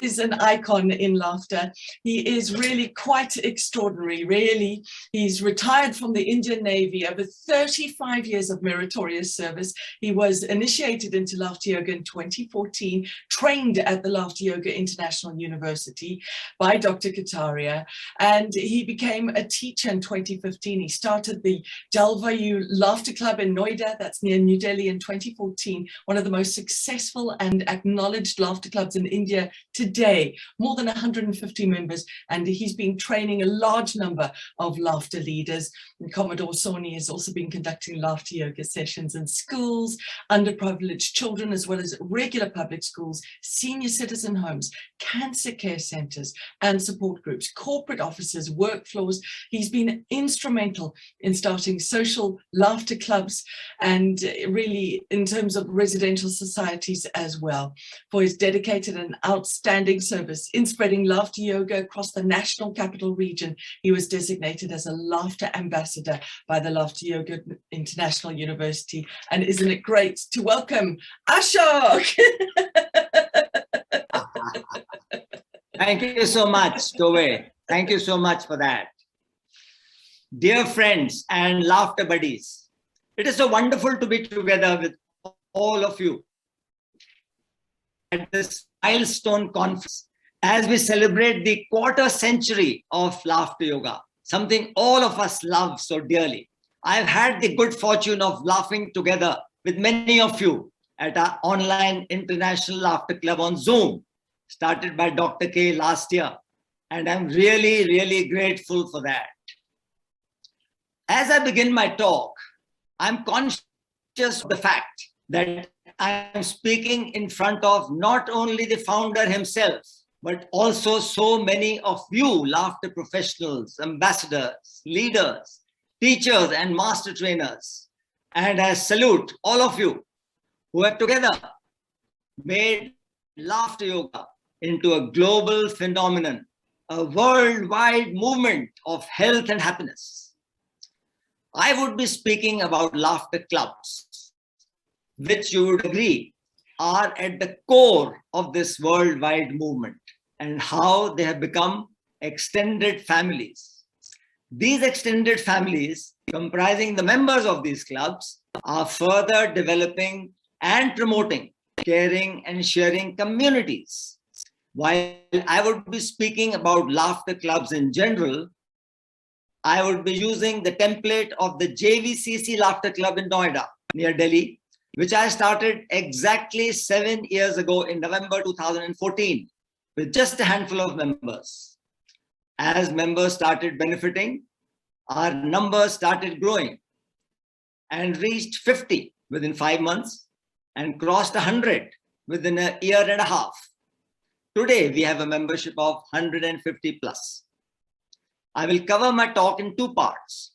is an icon in laughter. He is really quite extraordinary, really. He's retired from the Indian Navy, over 35 years of meritorious service. He was initiated into laughter yoga in 2014, trained at the Laughter Yoga International University by Dr. Kataria, and he became a teacher in 2015. He started the Jalvayu Laughter Club in Noida, that's near New Delhi, in 2014, one of the most successful and acknowledged laughter clubs in India today, more than 150 members, and he's been training a large number of laughter leaders. And Commodore Sawhney has also been conducting laughter yoga sessions in schools, underprivileged children, as well as regular public schools, senior citizen homes, cancer care centers and support groups, corporate offices, work floors. He's been instrumental in starting social laughter clubs and really in terms of residential societies as well, for his dedicated and outstanding service in spreading laughter yoga across the National Capital Region. He was designated as a laughter ambassador by the Laughter Yoga International University. And isn't it great to welcome Ashok? Thank you so much, Tove. Thank you so much for that. Dear friends and laughter buddies, it is so wonderful to be together with all of you at this milestone conference as we celebrate the quarter century of laughter yoga, something all of us love so dearly. I've had the good fortune of laughing together with many of you at our online international laughter club on Zoom, started by Dr. K last year. And I'm really, really grateful for that. As I begin my talk, I'm conscious of the fact that I'm speaking in front of not only the founder himself, but also so many of you laughter professionals, ambassadors, leaders, teachers, and master trainers. And I salute all of you who have together made laughter yoga into a global phenomenon, a worldwide movement of health and happiness. I would be speaking about laughter clubs, which you would agree are at the core of this worldwide movement, and how they have become extended families. These extended families, comprising the members of these clubs, are further developing and promoting caring and sharing communities. While I would be speaking about laughter clubs in general, I would be using the template of the JVCC Laughter Club in Noida, near Delhi, which I started exactly 7 years ago in November 2014, with just a handful of members. As members started benefiting, our numbers started growing and reached 50 within 5 months and crossed 100 within a year and a half. Today, we have a membership of 150 plus. I will cover my talk in two parts.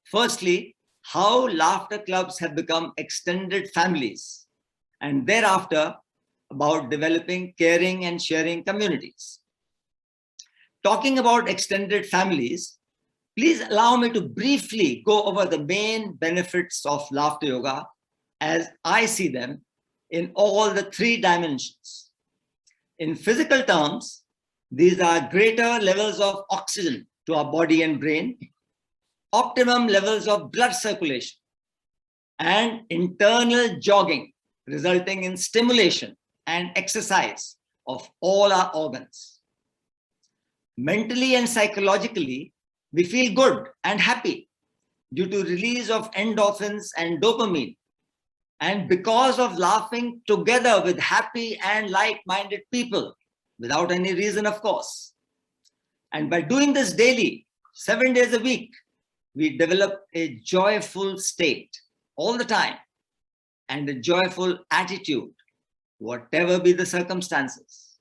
Firstly, how laughter clubs have become extended families, and thereafter, about developing caring and sharing communities. Talking about extended families, please allow me to briefly go over the main benefits of laughter yoga as I see them in all the three dimensions. In physical terms, these are greater levels of oxygen to our body and brain, optimum levels of blood circulation, and internal jogging, resulting in stimulation and exercise of all our organs. Mentally and psychologically, we feel good and happy due to release of endorphins and dopamine, and because of laughing together with happy and like-minded people, without any reason, of course. And by doing this daily, 7 days a week, we develop a joyful state all the time and a joyful attitude, whatever be the circumstances.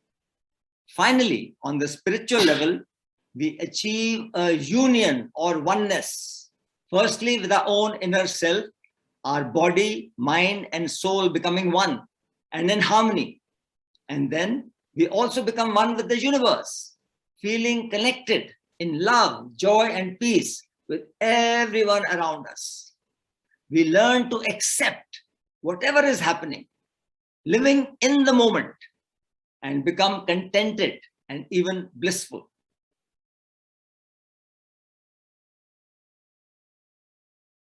Finally, on the spiritual level, we achieve a union or oneness, firstly with our own inner self, our body, mind, and soul becoming one and in harmony. And then we also become one with the universe, feeling connected in love, joy, and peace with everyone around us. We learn to accept whatever is happening, living in the moment, and become contented and even blissful.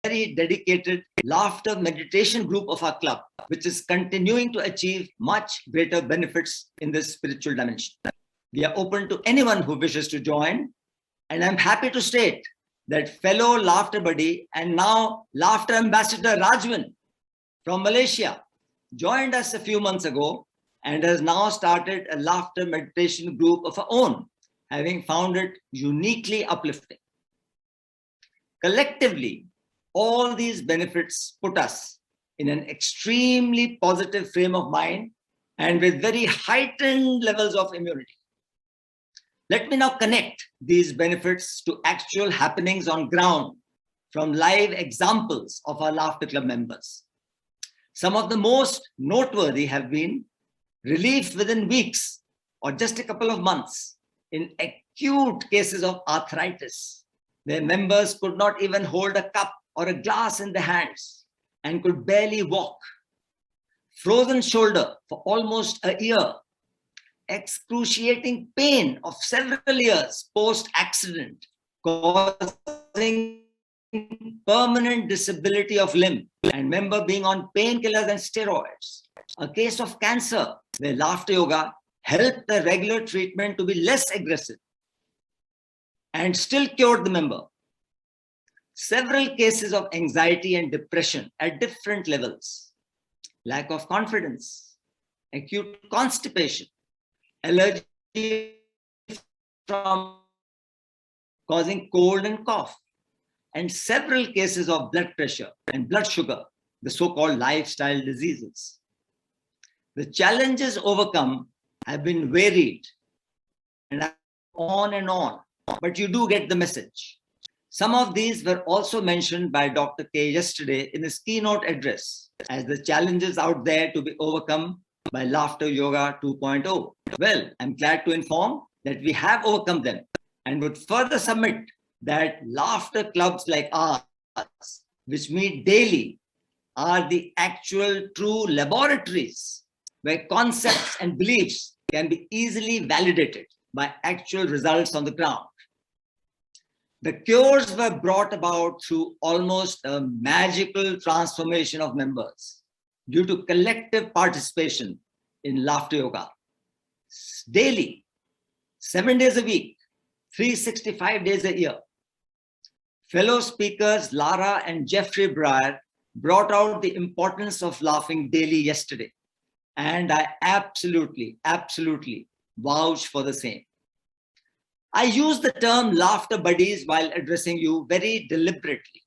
Very dedicated laughter meditation group of our club, which is continuing to achieve much greater benefits in this spiritual dimension. We are open to anyone who wishes to join, and I'm happy to state that fellow laughter buddy and now laughter ambassador Rajwin from Malaysia joined us a few months ago and has now started a laughter meditation group of her own, having found it uniquely uplifting. Collectively, all these benefits put us in an extremely positive frame of mind and with very heightened levels of immunity. Let me now connect these benefits to actual happenings on ground from live examples of our Laughter Club members. Some of the most noteworthy have been relief within weeks or just a couple of months in acute cases of arthritis, where members could not even hold a cup or a glass in their hands and could barely walk. Frozen shoulder for almost a year. Excruciating pain of several years post-accident, causing permanent disability of limb, and member being on painkillers and steroids. A case of cancer where laughter yoga helped the regular treatment to be less aggressive and still cured the member. Several cases of anxiety and depression at different levels. Lack of confidence, acute constipation, allergy from causing cold and cough, and several cases of blood pressure and blood sugar, the so-called lifestyle diseases. The challenges overcome have been varied and on, but you do get the message. Some of these were also mentioned by Dr. K yesterday in his keynote address as the challenges out there to be overcome by Laughter Yoga 2.0. Well, I'm glad to inform that we have overcome them and would further submit that laughter clubs like ours, which meet daily, are the actual true laboratories where concepts and beliefs can be easily validated by actual results on the ground. The cures were brought about through almost a magical transformation of members due to collective participation in laughter yoga. Daily, 7 days a week, 365 days a year. Fellow speakers Lara and Jeffrey Breyer brought out the importance of laughing daily yesterday, and I absolutely vouch for the same. I use the term laughter buddies while addressing you very deliberately.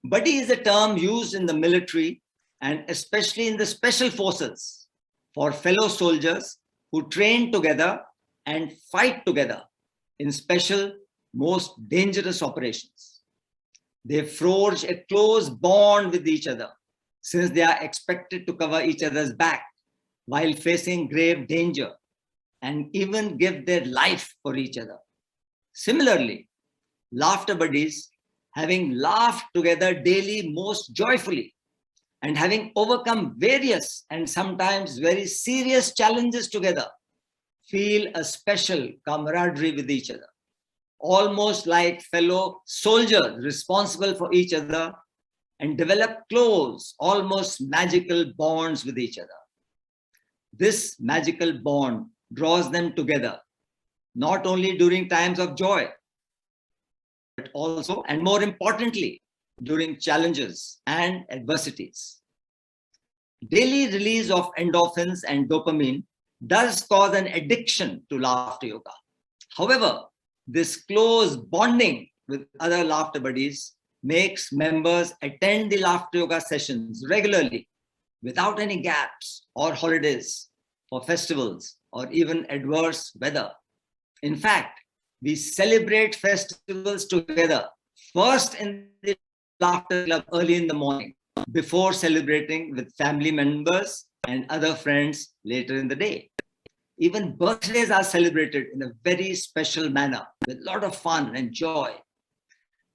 Buddy is a term used in the military and especially in the special forces for fellow soldiers who train together and fight together in special, most dangerous operations. They forge a close bond with each other since they are expected to cover each other's back while facing grave danger and even give their life for each other. Similarly, laughter buddies, having laughed together daily most joyfully and having overcome various and sometimes very serious challenges together, feel a special camaraderie with each other, almost like fellow soldiers responsible for each other, and develop close, almost magical bonds with each other. This magical bond draws them together, not only during times of joy, but also, and more importantly, during challenges and adversities. Daily release of endorphins and dopamine does cause an addiction to laughter yoga. However, this close bonding with other laughter buddies makes members attend the laughter yoga sessions regularly without any gaps or holidays or festivals or even adverse weather. In fact, we celebrate festivals together, first in the laughter club early in the morning, before celebrating with family members and other friends later in the day. Even birthdays are celebrated in a very special manner with a lot of fun and joy.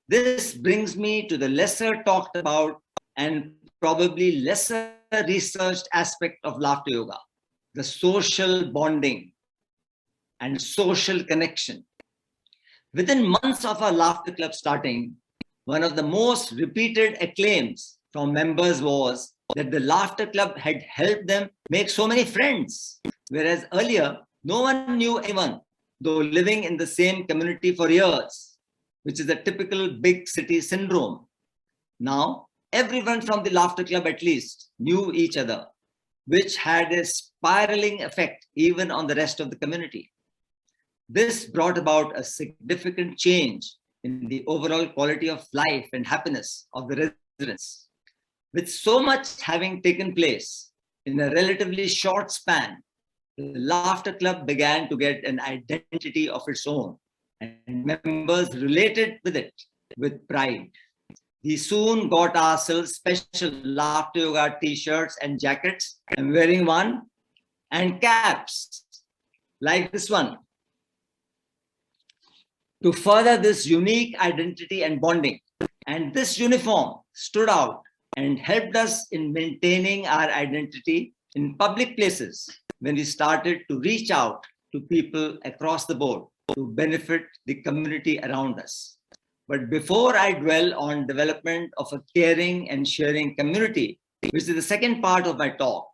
This brings me to the lesser talked about and probably lesser researched aspect of laughter yoga, the social bonding and social connection. Within months of our laughter club starting, one of the most repeated acclaims from members was that the laughter club had helped them make so many friends, whereas earlier no one knew anyone, though living in the same community for years, which is a typical big city syndrome. Now, everyone from the laughter club at least knew each other, which had a spiraling effect even on the rest of the community. This brought about a significant change in the overall quality of life and happiness of the residents. With so much having taken place in a relatively short span, the laughter club began to get an identity of its own, and members related with it with pride. We soon got ourselves special laughter yoga t-shirts and jackets. I'm wearing one, and caps like this one, to further this unique identity and bonding. And this uniform stood out and helped us in maintaining our identity in public places when we started to reach out to people across the board to benefit the community around us. But before I dwell on development of a caring and sharing community, which is the second part of my talk,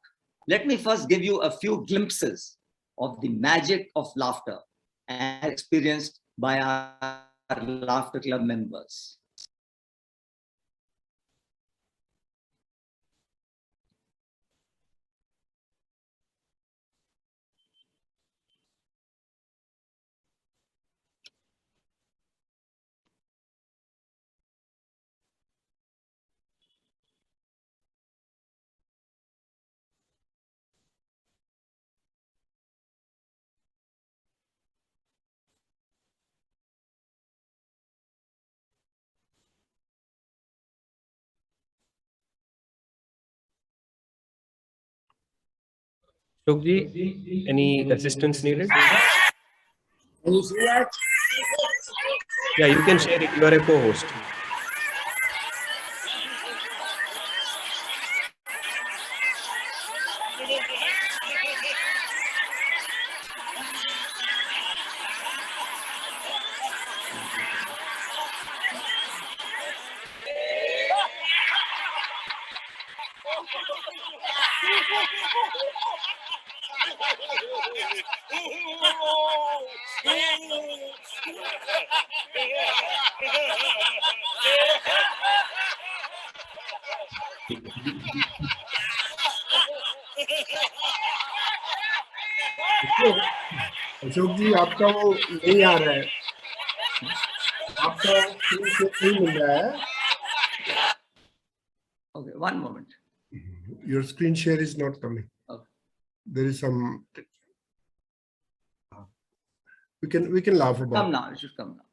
let me first give you a few glimpses of the magic of laughter as experienced by our laughter club members. Ashokji, any assistance needed? Can you see that? Yeah, you can share it. You are a co-host. Ashok जी आपका वो नहीं आ रहा है, आपका screen share नहीं मिल रहा है. Okay, one moment. Your screen share is not coming. Okay. There is some. We can laugh about. Come now, it should come now.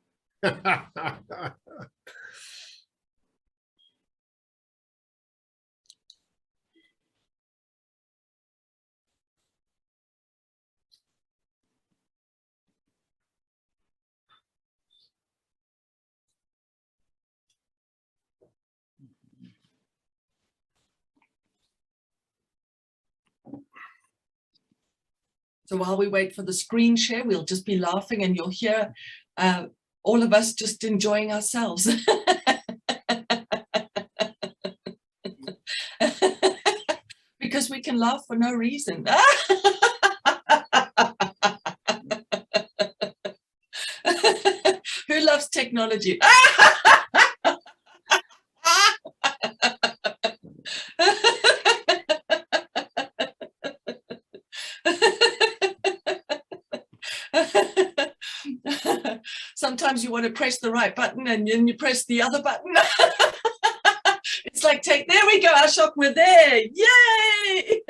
So while we wait for the screen share, we'll just be laughing and you'll hear all of us just enjoying ourselves. Because we can laugh for no reason. Who loves technology? Sometimes you want to press the right button and then you press the other button. It's like, there we go, Ashok, we're there. Yay!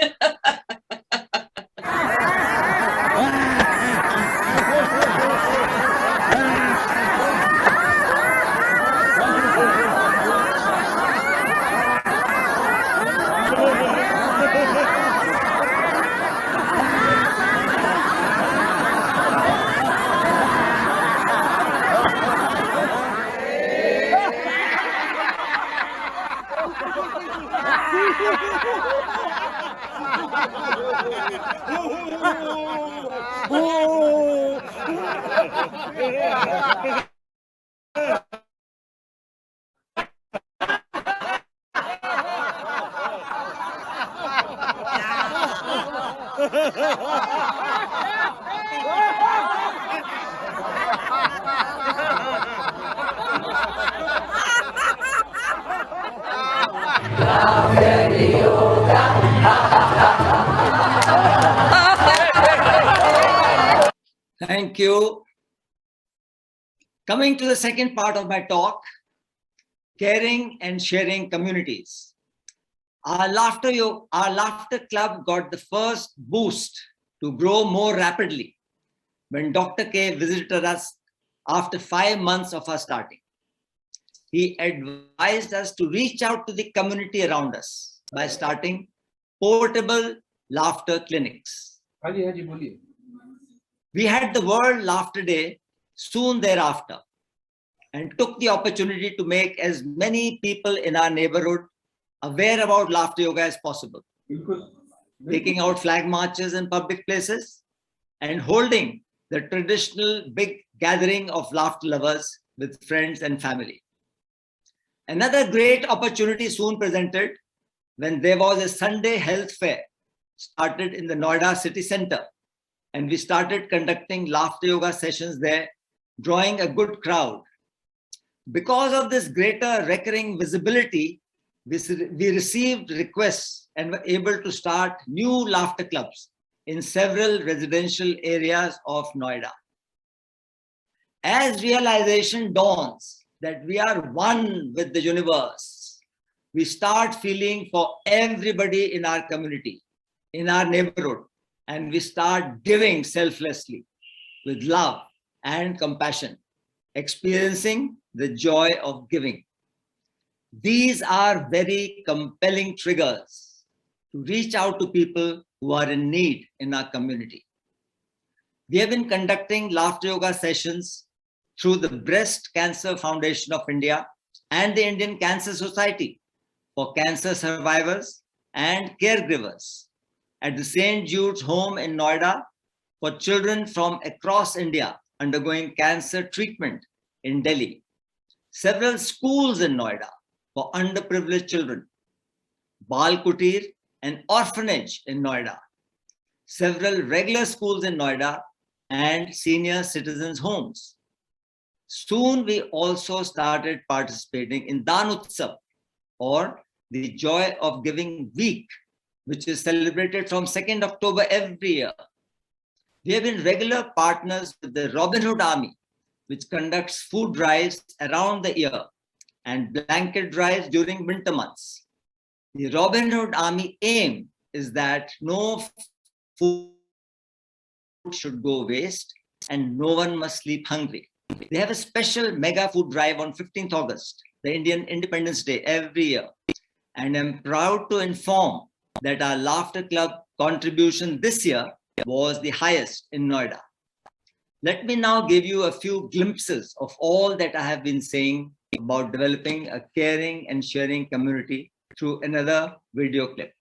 Thank you. Coming to the second part of my talk, caring and sharing communities. Our laughter club got the first boost to grow more rapidly when Dr. K visited us after 5 months of our starting. He advised us to reach out to the community around us by starting portable laughter clinics. We had the World Laughter Day soon thereafter and took the opportunity to make as many people in our neighborhood aware about laughter yoga as possible, taking out flag marches in public places and holding the traditional big gathering of laughter lovers with friends and family. Another great opportunity soon presented when there was a Sunday health fair started in the Noida city center, and we started conducting laughter yoga sessions there, drawing a good crowd. Because of this greater recurring visibility, we received requests and were able to start new laughter clubs in several residential areas of Noida. As realization dawns that we are one with the universe, we start feeling for everybody in our community, in our neighborhood, and we start giving selflessly with love and compassion, experiencing the joy of giving. These are very compelling triggers to reach out to people who are in need in our community. We have been conducting laughter yoga sessions through the Breast Cancer Foundation of India and the Indian Cancer Society for cancer survivors and caregivers, at the St. Jude's Home in Noida for children from across India undergoing cancer treatment in Delhi, several schools in Noida for underprivileged children, Bal Kutir, an orphanage in Noida, several regular schools in Noida, and senior citizens' homes. Soon we also started participating in Dan Utsav, or the Joy of Giving Week, which is celebrated from 2nd October every year. We have been regular partners with the Robin Hood Army, which conducts food drives around the year and blanket drives during winter months. The Robin Hood Army aim is that no food should go waste and no one must sleep hungry. They have a special mega food drive on 15th August, the Indian Independence Day, every year. And I'm proud to inform that our Laughter Club contribution this year was the highest in Noida. Let me now give you a few glimpses of all that I have been saying about developing a caring and sharing community through another video clip.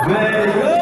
Very good.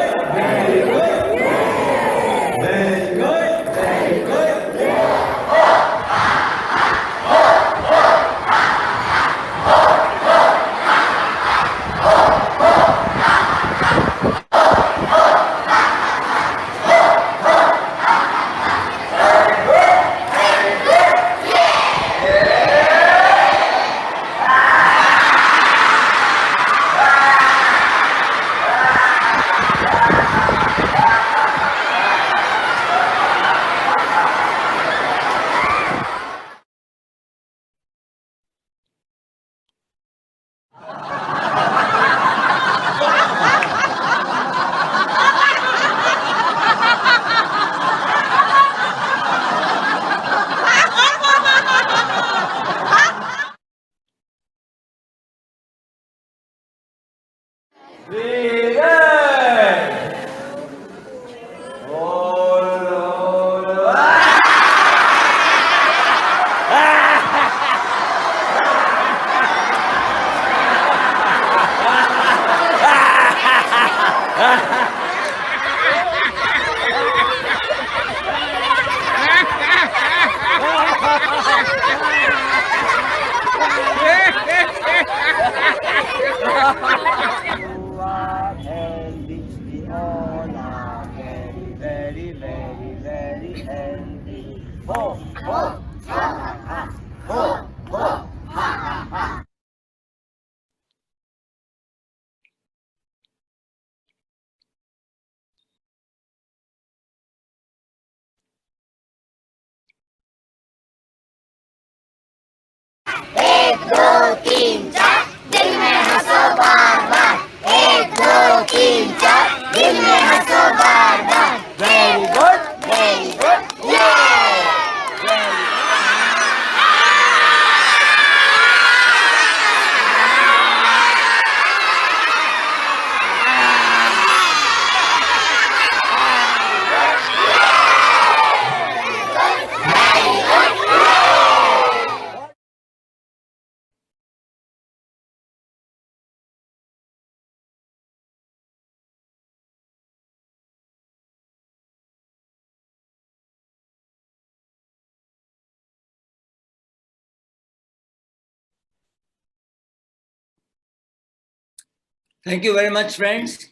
Thank you very much, friends.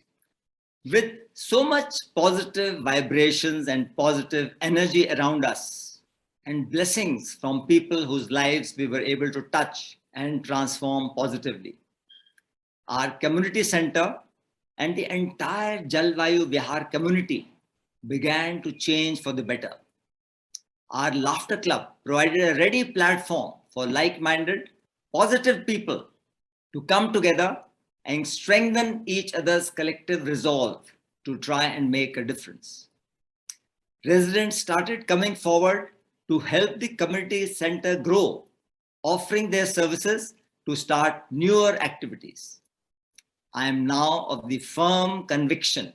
With so much positive vibrations and positive energy around us, and blessings from people whose lives we were able to touch and transform positively, our community center and the entire Jalvayu Vihar community began to change for the better. Our laughter club provided a ready platform for like-minded, positive people to come together and strengthen each other's collective resolve to try and make a difference. Residents started coming forward to help the community center grow, offering their services to start newer activities. I am now of the firm conviction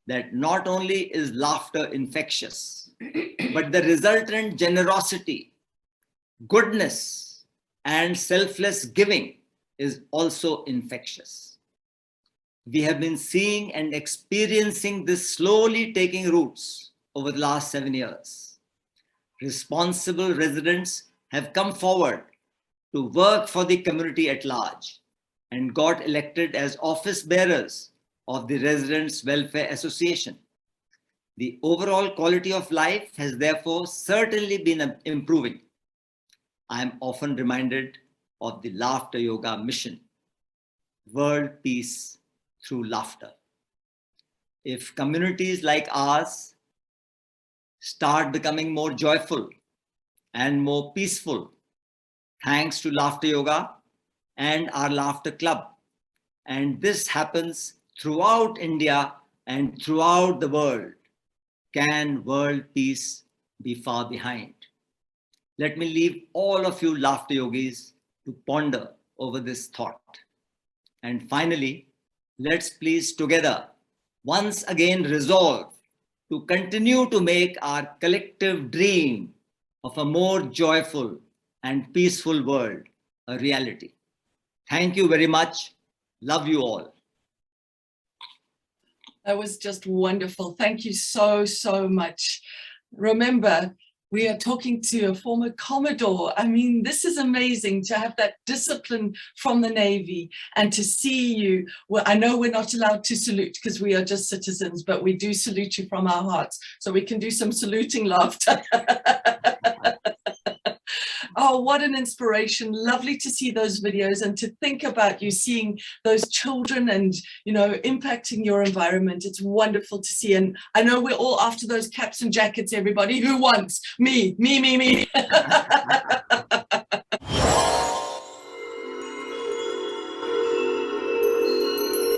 that not only is laughter infectious, but the resultant generosity, goodness, and selfless giving is also infectious. We have been seeing and experiencing this slowly taking roots over the last 7 years. Responsible residents have come forward to work for the community at large and got elected as office bearers of the Residents' Welfare Association. The overall quality of life has therefore certainly been improving. I am often reminded of the Laughter Yoga mission, world peace through laughter. If communities like ours start becoming more joyful and more peaceful, thanks to Laughter Yoga and our Laughter Club, and this happens throughout India and throughout the world, can world peace be far behind? Let me leave all of you Laughter Yogis to ponder over this thought. And finally, let's please together once again resolve to continue to make our collective dream of a more joyful and peaceful world a reality. Thank you very much. Love you all. That was just wonderful. Thank you so, so much. Remember, we are talking to a former Commodore. I mean, this is amazing to have that discipline from the Navy and to see you. Well, I know we're not allowed to salute because we are just citizens, but we do salute you from our hearts. So we can do some saluting laughter. Oh, what an inspiration. Lovely to see those videos and to think about you seeing those children and, you know, impacting your environment. It's wonderful to see. And I know we're all after those caps and jackets, everybody. Who wants? Me.